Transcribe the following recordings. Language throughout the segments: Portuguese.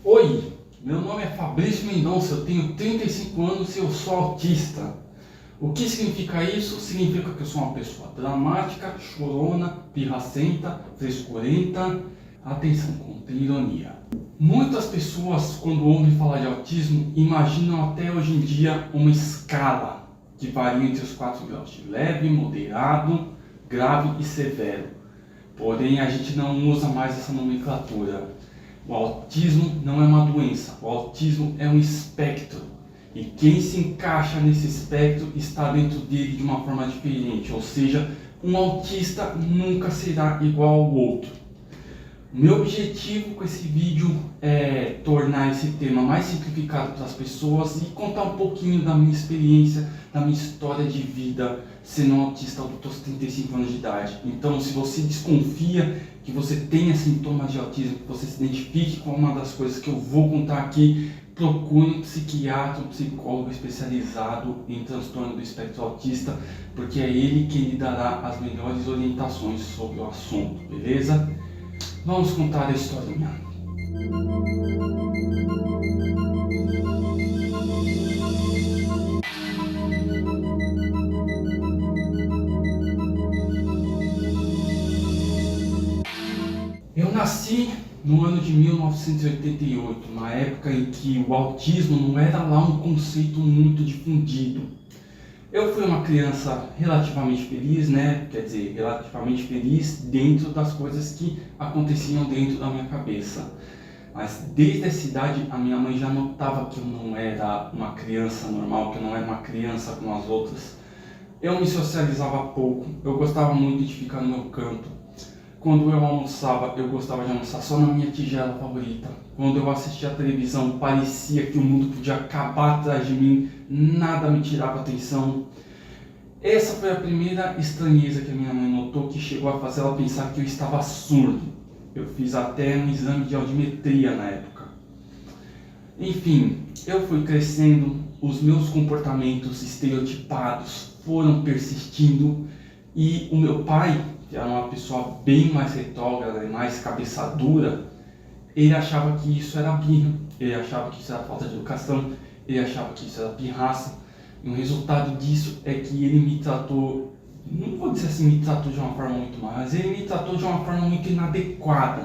Oi, meu nome é Fabrício Mendonça, eu tenho 35 anos e eu sou autista. O que significa isso? Significa que eu sou uma pessoa dramática, chorona, pirracenta, frescurenta, atenção, contém ironia. Muitas pessoas, quando ouvem falar de autismo, imaginam até hoje em dia uma escala que varia entre os 4 graus de leve, moderado, grave e severo. Porém, a gente não usa mais essa nomenclatura. O autismo não é uma doença, o autismo é um espectro. E quem se encaixa nesse espectro está dentro dele de uma forma diferente. Ou seja, um autista nunca será igual ao outro. O meu objetivo com esse vídeo é tornar esse tema mais simplificado para as pessoas e contar um pouquinho da minha experiência, da minha história de vida sendo um autista adulto aos 35 anos de idade. Então, se você desconfia que você tenha sintomas de autismo, que você se identifique com uma das coisas que eu vou contar aqui, procure um psiquiatra, um psicólogo especializado em transtorno do espectro autista, porque é ele quem lhe dará as melhores orientações sobre o assunto, beleza? Vamos contar a historinha. Eu nasci no ano de 1988, na época em que o autismo não era lá um conceito muito difundido. Eu fui uma criança relativamente feliz, quer dizer, relativamente feliz dentro das coisas que aconteciam dentro da minha cabeça. Mas desde essa idade a minha mãe já notava que eu não era uma criança normal, que eu não era uma criança como as outras. Eu me socializava pouco, eu gostava muito de ficar no meu canto. Quando eu almoçava, eu gostava de almoçar só na minha tigela favorita. Quando eu assistia a televisão, parecia que o mundo podia acabar atrás de mim, nada me tirava atenção. Essa foi a primeira estranheza que a minha mãe notou, que chegou a fazer ela pensar que eu estava surdo. Eu fiz até um exame de audiometria na época. Enfim, eu fui crescendo, os meus comportamentos estereotipados foram persistindo e o meu pai, que era uma pessoa bem mais retrógrada e mais cabeça dura, ele achava que isso era birra, ele achava que isso era falta de educação, ele achava que isso era pirraça. E o resultado disso é que ele me tratou, não vou dizer assim, me tratou de uma forma muito má, mas ele me tratou de uma forma muito inadequada,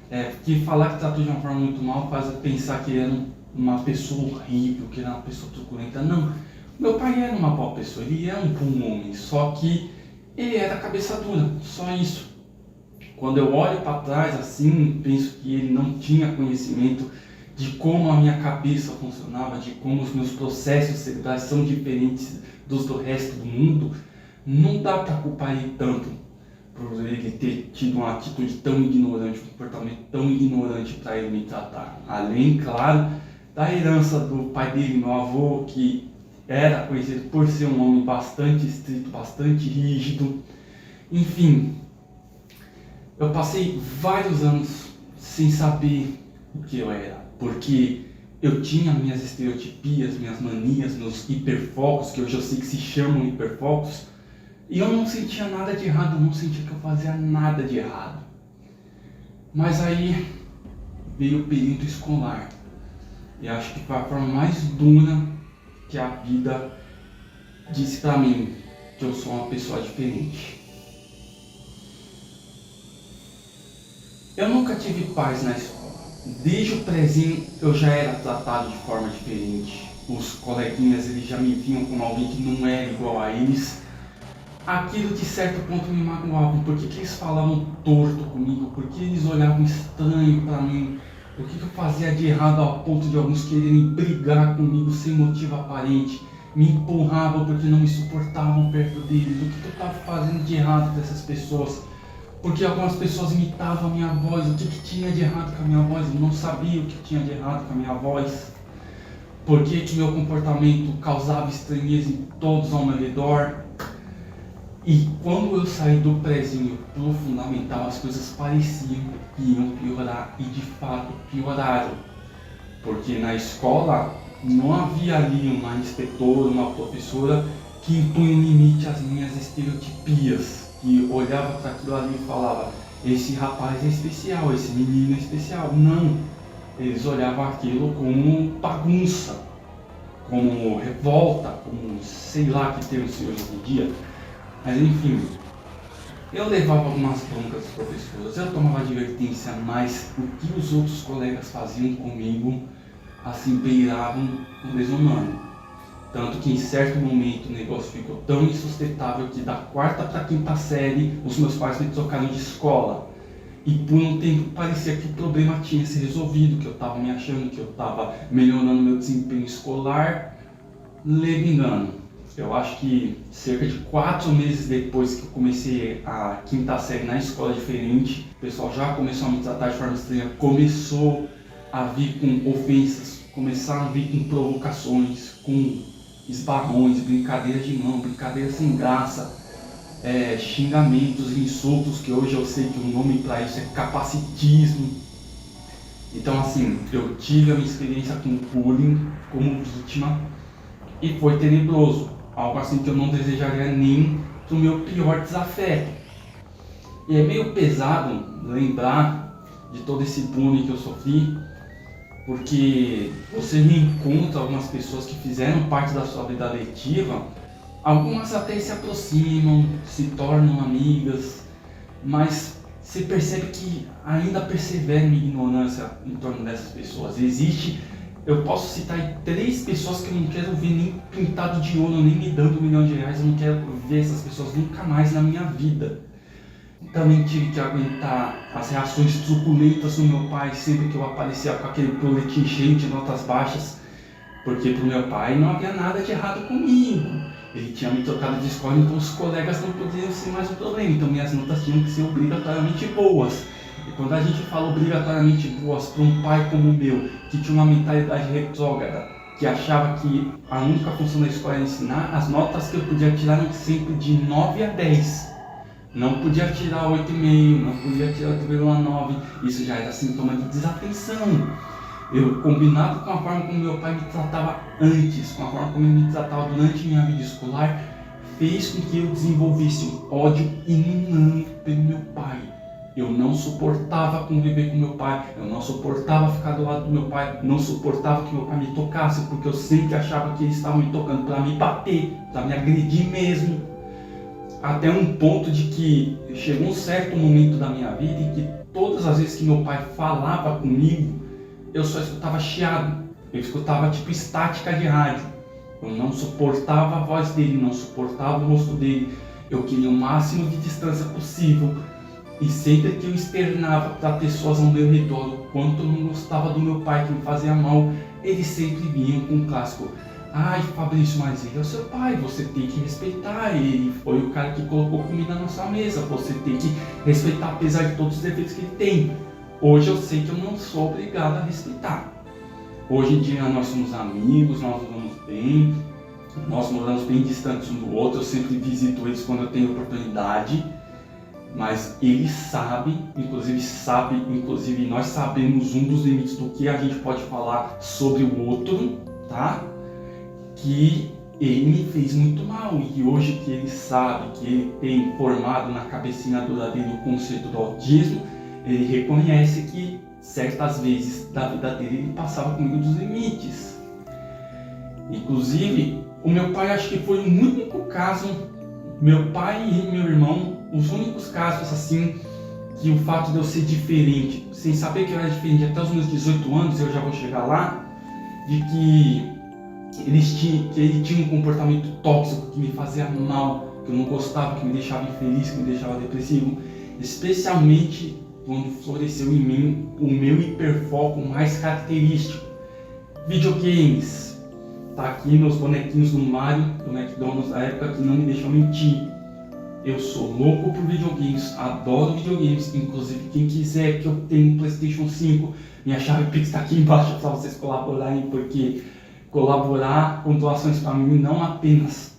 porque falar que tratou de uma forma muito mal faz pensar que ele era uma pessoa horrível, que ele era uma pessoa truculenta. Não, meu pai era uma boa pessoa, ele era um bom homem, só que ele era cabeça dura, só isso. Quando eu olho para trás assim, penso que ele não tinha conhecimento de como a minha cabeça funcionava, de como os meus processos cerebrais são diferentes dos do resto do mundo. Não dá para culpar ele tanto por ele ter tido uma atitude tão ignorante, um comportamento tão ignorante para ele me tratar. Além, claro, da herança do pai dele, meu avô, que era conhecido por ser um homem bastante estrito, bastante rígido. Enfim, eu passei vários anos sem saber o que eu era, porque eu tinha minhas estereotipias, minhas manias, meus hiperfocos, que hoje eu sei que se chamam hiperfocos, e eu não sentia nada de errado, eu não sentia que eu fazia nada de errado. Mas aí veio o período escolar, e acho que foi a forma mais dura que a vida disse pra mim que eu sou uma pessoa diferente. Eu nunca tive paz na escola. Desde o prezinho eu já era tratado de forma diferente. Os coleguinhas eles já me viam como alguém que não era igual a eles. Aquilo de certo ponto me magoava. Por que eles falavam torto comigo? Por que eles olhavam estranho pra mim? O que eu fazia de errado ao ponto de alguns quererem brigar comigo sem motivo aparente? Me empurravam porque não me suportavam perto deles. O que eu estava fazendo de errado dessas pessoas? Porque algumas pessoas imitavam a minha voz. O que tinha de errado com a minha voz? Eu não sabia o que tinha de errado com a minha voz. Por que meu comportamento causava estranheza em todos ao meu redor? E quando eu saí do prezinho pro fundamental, as coisas pareciam que iam piorar, e de fato pioraram. Porque na escola não havia ali uma inspetora, uma professora que impunha um limite às minhas estereotipias, que olhava para aquilo ali e falava: esse rapaz é especial, esse menino é especial. Não, eles olhavam aquilo como bagunça, como revolta, como sei lá que termo se usa hoje em dia. Mas enfim, eu levava algumas broncas dos professores, eu tomava advertência, mas o que os outros colegas faziam comigo, assim, beiravam o desumano. Tanto que em certo momento o negócio ficou tão insustentável que da 4ª para a 5ª série os meus pais me trocaram de escola. E por um tempo parecia que o problema tinha se resolvido, que eu estava me achando, que eu estava melhorando meu desempenho escolar. Leve engano. Eu acho que cerca de 4 meses depois que eu comecei a 5ª série na escola diferente, o pessoal já começou a me tratar de forma estranha, começou a vir com ofensas, começaram a vir com provocações, com esbarrões, brincadeiras de mão, brincadeiras sem graça, xingamentos e insultos, que hoje eu sei que o nome para isso é capacitismo. Então assim, eu tive a minha experiência com bullying como vítima e foi tenebroso, algo assim que eu não desejaria nem pro meu pior desafeto. E é meio pesado lembrar de todo esse bullying que eu sofri, porque você reencontra algumas pessoas que fizeram parte da sua vida letiva, algumas até se aproximam, se tornam amigas, mas você percebe que ainda persevera em ignorância em torno dessas pessoas. Eu posso citar aí 3 pessoas que eu não quero ver nem pintado de ouro, nem me dando R$1 milhão, eu não quero ver essas pessoas nunca mais na minha vida. Também tive que aguentar as reações truculentas do meu pai sempre que eu aparecia com aquele boletim cheio de notas baixas, porque para o meu pai não havia nada de errado comigo. Ele tinha me trocado de escola, então os colegas não podiam ser mais um problema, então minhas notas tinham que ser obrigatoriamente boas. E quando a gente fala obrigatoriamente boas para um pai como o meu, que tinha uma mentalidade retrógrada, que achava que a única função da escola era ensinar, as notas que eu podia tirar eram sempre de 9 a 10. Não podia tirar 8,5, não podia tirar 8,9, isso já era sintoma de desatenção. Eu, combinado com a forma como meu pai me tratava antes, com a forma como ele me tratava durante minha vida escolar, fez com que eu desenvolvesse um ódio inumano pelo meu pai. Eu não suportava conviver com meu pai, eu não suportava ficar do lado do meu pai, não suportava que meu pai me tocasse, porque eu sempre achava que eles estavam me tocando para me bater, para me agredir mesmo. Até um ponto de que chegou um certo momento da minha vida em que todas as vezes que meu pai falava comigo, eu só escutava chiado, eu escutava tipo estática de rádio. Eu não suportava a voz dele, não suportava o rosto dele, eu queria o máximo de distância possível. E sempre que eu externava para pessoas ao meu redor o quanto eu não gostava do meu pai, que me fazia mal, eles sempre vinham com o clássico: ai, Fabrício, mas ele é o seu pai, você tem que respeitar, ele foi o cara que colocou comida na sua mesa, você tem que respeitar apesar de todos os defeitos que ele tem. Hoje eu sei que eu não sou obrigado a respeitar. Hoje em dia nós somos amigos, nós vivemos bem, nós moramos bem distantes um do outro, eu sempre visito eles quando eu tenho oportunidade, mas eles sabem, inclusive nós sabemos um dos limites do que a gente pode falar sobre o outro, tá? Que ele me fez muito mal, e hoje que ele sabe, que ele tem formado na cabecinha dura dele o conceito do autismo, ele reconhece que certas vezes da vida dele ele passava comigo dos limites. Inclusive, o meu pai acho que foi o único caso, meu pai e meu irmão, os únicos casos assim, que o fato de eu ser diferente, sem saber que eu era diferente até os meus 18 anos, eu já vou chegar lá, de que ele tinha um comportamento tóxico que me fazia mal, que eu não gostava, que me deixava infeliz, que me deixava depressivo, especialmente quando floresceu em mim o meu hiperfoco mais característico: videogames. Tá aqui meus bonequinhos do Mario, do McDonald's da época, que não me deixam mentir. Eu sou louco por videogames, adoro videogames, inclusive quem quiser que eu tenha um PlayStation 5, minha chave Pix está aqui embaixo para vocês colaborarem, porque colaborar com doações para mim não apenas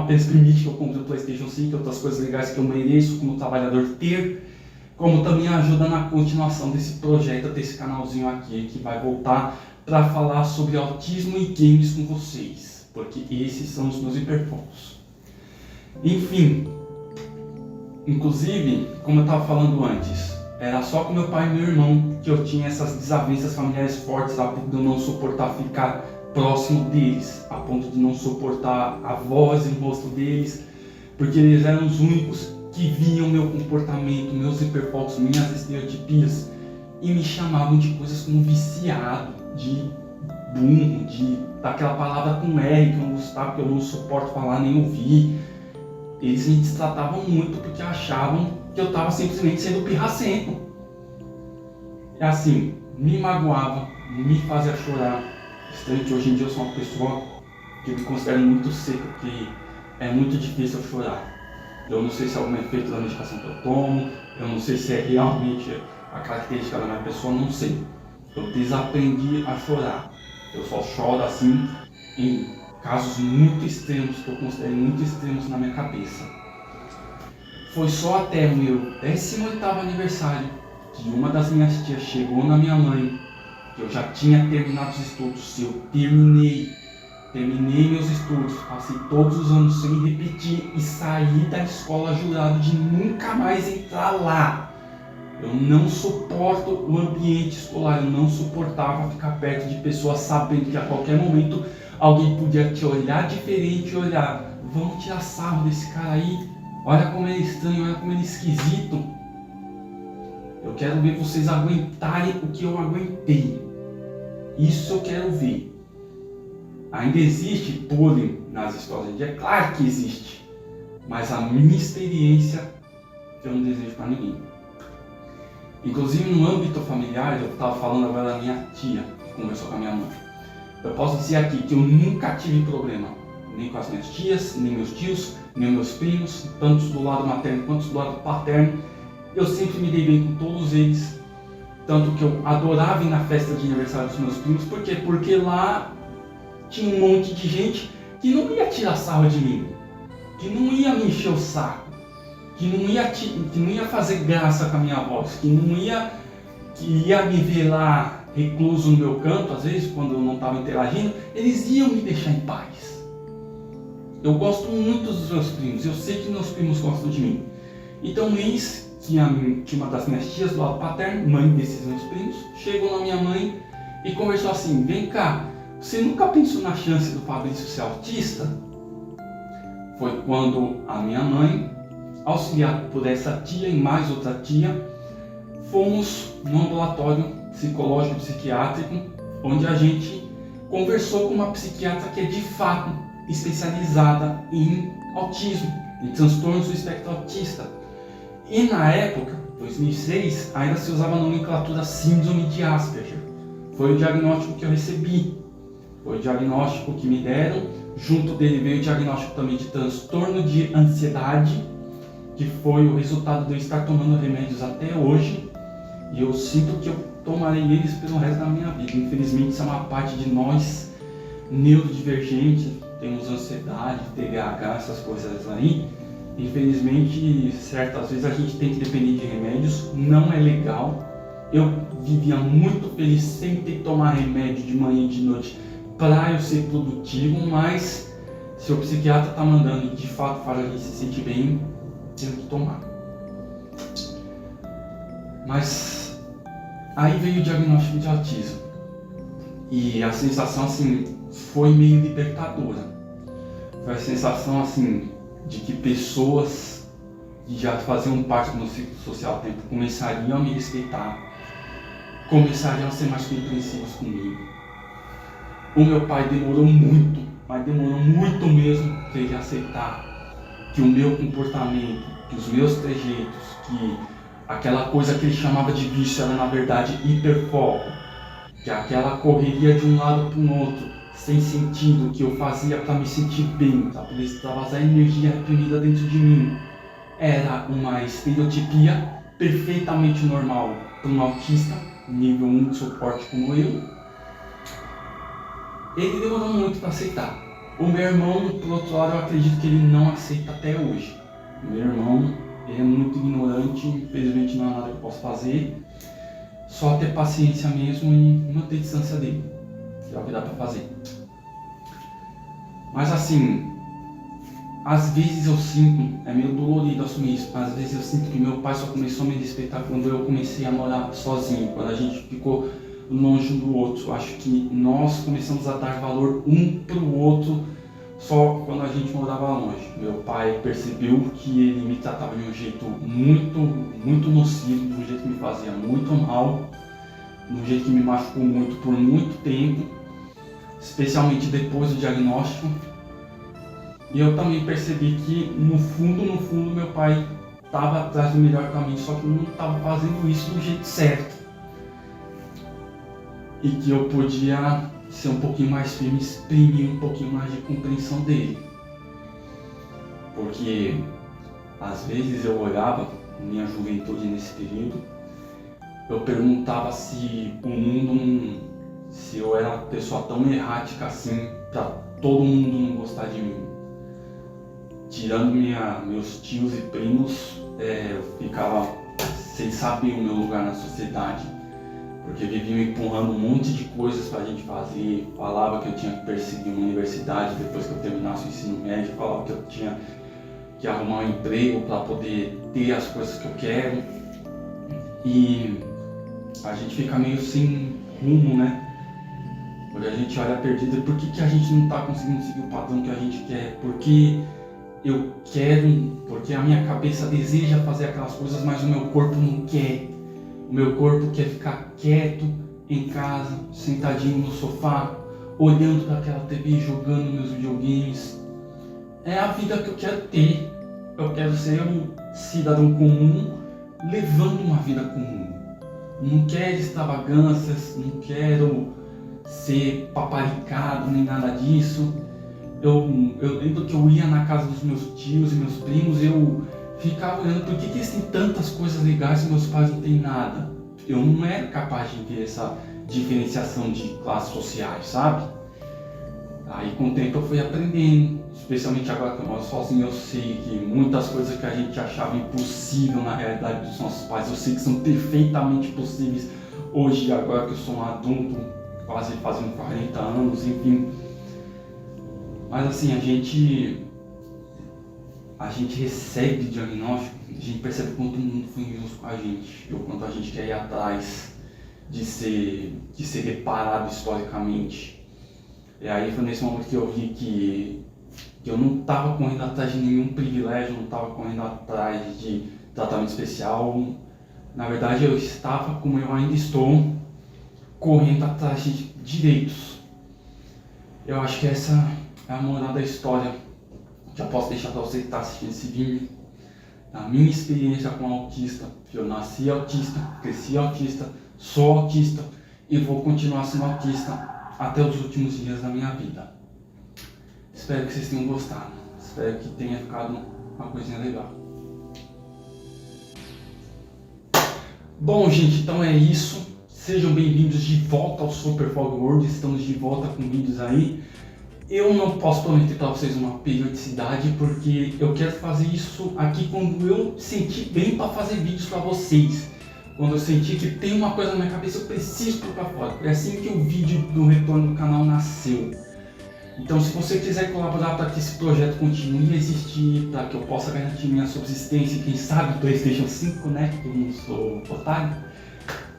permite que eu compre o PlayStation 5 e outras coisas legais que eu mereço como trabalhador ter, como também ajuda na continuação desse projeto, desse canalzinho aqui, que vai voltar para falar sobre autismo e games com vocês, porque esses são os meus hiperfocos. Enfim, inclusive, como eu estava falando antes, Era só com meu pai e meu irmão que eu tinha essas desavenças familiares fortes, a ponto de eu não suportar ficar próximo deles, a ponto de não suportar a voz e o rosto deles, porque eles eram os únicos que viam meu comportamento, meus hiperfocos, minhas estereotipias e me chamavam de coisas como viciado, de burro, daquela palavra com R que eu não gostava, que eu não suporto falar nem ouvir. Eles me destratavam muito porque achavam que eu estava simplesmente sendo pirracento. É assim, me magoava, me fazia chorar. Bastante. Hoje em dia eu sou uma pessoa que eu me considero muito seca, porque é muito difícil eu chorar. Eu não sei se é algum efeito da medicação que eu tomo, eu não sei se é realmente a característica da minha pessoa, não sei. Eu desaprendi a chorar. Eu só choro assim em casos muito extremos, que eu considero muito extremos na minha cabeça. Foi só até o meu 18º aniversário que uma das minhas tias chegou na minha mãe, que eu já tinha terminado os estudos. Eu terminei meus estudos, passei todos os anos sem repetir e saí da escola jurado de nunca mais entrar lá. Eu não suporto o ambiente escolar, eu não suportava ficar perto de pessoas sabendo que a qualquer momento alguém podia te olhar diferente e olhar, vamos tirar sarro desse cara aí, olha como ele é estranho, olha como ele é esquisito. Eu quero ver vocês aguentarem o que eu aguentei. Isso eu quero ver. Ainda existe bullying nas escolas, é claro que existe, mas a minha experiência eu não desejo para ninguém. Inclusive no âmbito familiar, eu estava falando agora da minha tia, que conversou com a minha mãe. Eu posso dizer aqui que eu nunca tive problema, nem com as minhas tias, nem meus tios, nem meus primos, tanto do lado materno quanto do lado paterno. Eu sempre me dei bem com todos eles, tanto que eu adorava ir na festa de aniversário dos meus primos. Por quê? Porque lá tinha um monte de gente que não ia tirar sarro de mim, que não ia me encher o saco, que não ia fazer graça com a minha voz, que ia me ver lá recluso no meu canto, às vezes quando eu não estava interagindo, eles iam me deixar em paz. Eu gosto muito dos meus primos, eu sei que meus primos gostam de mim. Então eis que uma das minhas tias do lado paterno, mãe desses meus primos, chegou na minha mãe e conversou assim, vem cá, você nunca pensou na chance do Fabrício ser autista? Foi quando a minha mãe, auxiliada por essa tia e mais outra tia, fomos num ambulatório psicológico psiquiátrico, onde a gente conversou com uma psiquiatra que é de fato especializada em autismo, em transtornos do espectro autista. E na época, 2006, ainda se usava a nomenclatura síndrome de Asperger. Foi o diagnóstico que eu recebi, foi o diagnóstico que me deram. Junto dele veio o diagnóstico também de transtorno de ansiedade, que foi o resultado de eu estar tomando remédios até hoje. E eu sinto que eu tomarei eles pelo resto da minha vida. Infelizmente, isso é uma parte de nós, neurodivergentes, temos ansiedade, TDAH, essas coisas aí. Infelizmente, certas vezes a gente tem que depender de remédios, não é legal. Eu vivia muito feliz sem ter que tomar remédio de manhã e de noite para eu ser produtivo, mas se o psiquiatra está mandando e de fato faz a gente se sentir bem, tenho que tomar. Mas aí veio o diagnóstico de autismo e a sensação assim foi meio libertadora. Foi a sensação assim de que pessoas que já faziam parte do meu ciclo social há tempo começariam a me respeitar, começariam a ser mais compreensivos comigo. O meu pai demorou muito, mas demorou muito mesmo para ele aceitar que o meu comportamento, que os meus trejeitos, que aquela coisa que ele chamava de vício era na verdade hiperfoco, que aquela correria de um lado para o outro, sem sentido, que eu fazia para me sentir bem, para poder extravasar a energia reprimida dentro de mim, era uma estereotipia perfeitamente normal para um autista, nível 1 de suporte como eu. Ele demorou muito para aceitar. O meu irmão, por outro lado, eu acredito que ele não aceita até hoje. O meu irmão, ele é muito ignorante, infelizmente não há nada que eu possa fazer. Só ter paciência mesmo e manter distância dele. É o que dá para fazer. Mas assim, às vezes eu sinto, é meio dolorido assumir isso, mas às vezes eu sinto que meu pai só começou a me respeitar quando eu comecei a morar sozinho, quando a gente ficou longe um do outro. Eu acho que nós começamos a dar valor um pro outro só quando a gente morava longe. Meu pai percebeu que ele me tratava de um jeito muito nocivo, de um jeito que me fazia muito mal, de um jeito que me machucou muito por muito tempo, especialmente depois do diagnóstico. E eu também percebi que no fundo meu pai estava atrás do melhor caminho, só que não estava fazendo isso do jeito certo. E que eu podia ser um pouquinho mais firme, exprimir um pouquinho mais de compreensão dele. Porque às vezes eu olhava, minha juventude nesse período, eu perguntava se o mundo, se eu era uma pessoa tão errática assim, para todo mundo não gostar de mim. Tirando meus tios e primos, eu ficava sem saber o meu lugar na sociedade, porque viviam empurrando um monte de coisas pra gente fazer, falava que eu tinha que perseguir uma universidade depois que eu terminasse o ensino médio, falava que eu tinha que arrumar um emprego para poder ter as coisas que eu quero, e a gente fica meio sem rumo, né? Porque a gente olha perdido, e por que a gente não está conseguindo seguir o padrão que a gente quer? Porque eu quero, porque a minha cabeça deseja fazer aquelas coisas, mas o meu corpo não quer. O meu corpo quer ficar quieto em casa, sentadinho no sofá, olhando para aquela TV, jogando meus videogames. É a vida que eu quero ter. Eu quero ser um cidadão comum, levando uma vida comum. Não quero extravagâncias, não quero ser paparicado nem nada disso. Eu lembro que eu ia na casa dos meus tios e meus primos, eu ficava olhando por que eles têm tantas coisas legais e meus pais não têm nada. Eu não era capaz de ver essa diferenciação de classes sociais, sabe? Aí com o tempo eu fui aprendendo, especialmente agora que eu moro sozinho, eu sei que muitas coisas que a gente achava impossível na realidade dos nossos pais, eu sei que são perfeitamente possíveis hoje, agora que eu sou um adulto, quase fazendo 40 anos, enfim. Mas assim, a gente recebe o diagnóstico, a gente percebe quanto o mundo foi injusto com a gente, ou quanto a gente quer ir atrás de ser reparado historicamente. E aí foi nesse momento que eu vi que eu não estava correndo atrás de nenhum privilégio, não estava correndo atrás de tratamento especial. Na verdade, eu estava, como eu ainda estou, correndo atrás de direitos. Eu acho que essa é a moral da história que eu posso deixar para você que está assistindo esse vídeo. A minha experiência com autista, eu nasci autista, cresci autista, sou autista e vou continuar sendo autista até os últimos dias da minha vida. Espero que vocês tenham gostado, espero que tenha ficado uma coisinha legal. Bom, gente, então é isso. Sejam bem-vindos de volta ao Super Fog World, estamos de volta com vídeos aí. Eu não posso prometer para vocês uma periodicidade, porque eu quero fazer isso aqui quando eu sentir bem para fazer vídeos para vocês. Quando eu sentir que tem uma coisa na minha cabeça, eu preciso colocar fora. É assim que o vídeo do retorno do canal nasceu. Então, se você quiser colaborar para que esse projeto continue a existir, para que eu possa garantir minha subsistência, quem sabe PlayStation 5, né? Que eu não sou otário.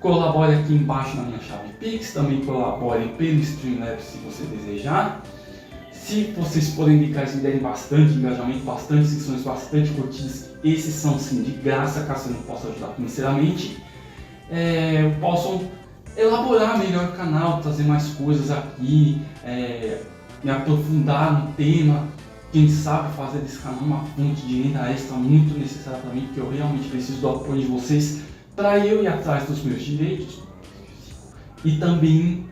Colabore aqui embaixo na minha chave Pix, também colabore pelo Streamlabs se você desejar. Se vocês forem indicar e derem bastante engajamento, bastante inscrições, bastante curtidas, esses são sim de graça, caso eu não possa ajudar financeiramente, possam elaborar melhor o canal, trazer mais coisas aqui, me aprofundar no tema, quem sabe fazer desse canal uma fonte de renda extra muito necessária para mim, porque eu realmente preciso do apoio de vocês para eu ir atrás dos meus direitos e também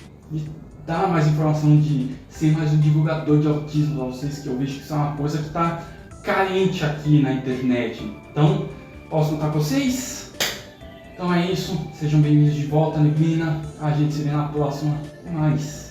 dar mais informação, de ser mais um divulgador de autismo para vocês, que eu vejo que isso é uma coisa que está carente aqui na internet. Então, posso contar com vocês? Então é isso, sejam bem-vindos de volta, Neblina. A gente se vê na próxima. Até mais.